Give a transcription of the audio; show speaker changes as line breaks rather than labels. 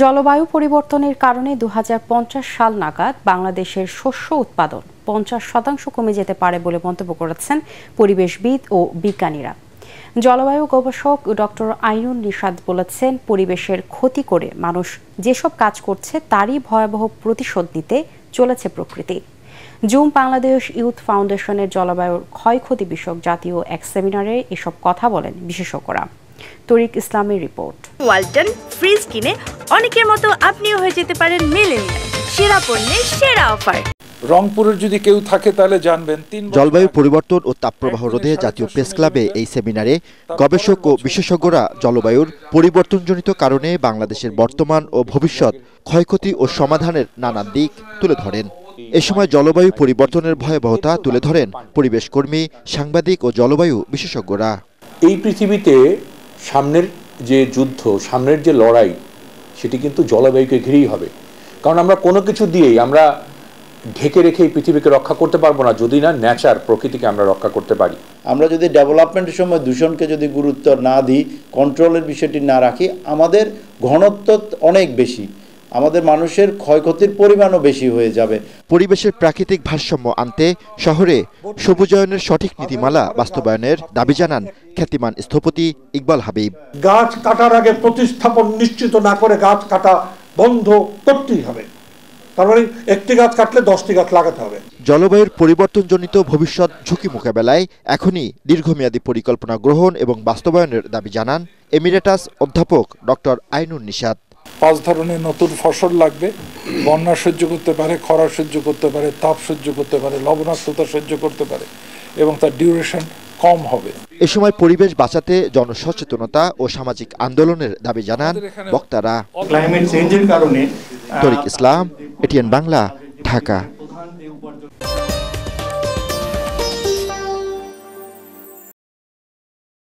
জলবায়ু পরিবর্তনের কারণে ২০৫০ সাল নাগাদ বাংলাদেশের শস্য উৎপাদন ৫০% কমে যেতে পারে বলে মন্তব্য করেছেন পরিবেশবিদ ও বিজ্ঞানীরা। জলবায়ু গবেষক ডক্টর আইনুন নিশাত বলেছেন, পরিবেশের ক্ষতি করে মানুষ যেসব কাজ করছে তারই ভয়াবহ প্রতিশোধ নিতে চলেছে প্রকৃতি। জুম বাংলাদেশ ইউথ ফাউন্ডেশনের জলবায়ুর ক্ষয়ক্ষতি বিষয়ক জাতীয় এক সেমিনারে এসব কথা বলেন বিশেষজ্ঞরা। তরিক ইসলামের রিপোর্ট।
ওয়ালটন ফ্রিজ কিনে অনেকের মতো আপনিও হয়ে যেতে পারেন মিলেনিয়াল। সেরা পণ্যের সেরা অফার।
রংপুরের যদি কেউ থাকে তাহলে জানবেন।
জলবায়ু পরিবর্তন ও তাপপ্রবাহ রোধে জাতীয় প্রেস ক্লাবে এই সেমিনারে গবেষক ও বিশেষজ্ঞরা জলবায়ুর পরিবর্তনজনিত কারণে বাংলাদেশের বর্তমান ও ভবিষ্যৎ ক্ষয়ক্ষতি ও সমাধানের নানা দিক তুলে ধরেন। এ সময় জলবায়ু পরিবর্তনের ভয়াবহতা তুলে ধরেন পরিবেশ কর্মী, সাংবাদিক ও জলবায়ু বিশেষজ্ঞরা।
এই পৃথিবীতে সামনের যে যুদ্ধ, সামনের যে লড়াই, সেটি কিন্তু জলবায়ুকে ঘিরেই হবে। কারণ আমরা কোনো কিছু দিয়েই আমরা ঢেকে রেখে এই পৃথিবীকে রক্ষা করতে পারবো না, যদি না ন্যাচার, প্রকৃতিকে আমরা রক্ষা করতে পারি।
আমরা যদি ডেভেলপমেন্টের সময় দূষণকে যদি গুরুত্ব না দিই, কন্ট্রোলের বিষয়টি না রাখি, আমাদের ঘনত্ব অনেক বেশি, আমাদের মানুষের ক্ষয়ক্ষতির পরিমাণও বেশি হয়ে যাবে।
পরিবেশের প্রাকৃতিক ভারসাম্য আনতে শহরে সবুজায়নের সঠিক নীতিমালা বাস্তবায়নের দাবি জানান খ্যাতিমান স্থপতি ইকবাল হাবিব।
গাছ কাটার আগে প্রতিস্থাপন নিশ্চিত না করে গাছ কাটা বন্ধ করতেই হবে। তার মানে একটি গাছ কাটলে 10টি গাছ লাগাতে হবে।
জলবায়ুর পরিবর্তনজনিত ভবিষ্যৎ ঝুঁকি মোকাবেলায় এখনই দীর্ঘমেয়াদী পরিকল্পনা গ্রহণ এবং বাস্তবায়নের দাবি জানান এমিরেটাস অধ্যাপক ডক্টর আইনুন নিশাত।
5 ধরনের নতুন ফসল লাগবে। বন্যা সহ্য করতে পারে, খরা সহ্য করতে পারে, তাপ সহ্য করতে পারে, লবণাক্ততা সহ্য করতে পারে এবং তার ডিউরেশন কম হবে।
এ সময় পরিবেশ বাঁচাতে জনসচেতনতা ও সামাজিক আন্দোলনের দাবি জানান বক্তারা।
ক্লাইমেট চেঞ্জের কারণে
তরিক ইসলাম, এটিএন বাংলা, ঢাকা।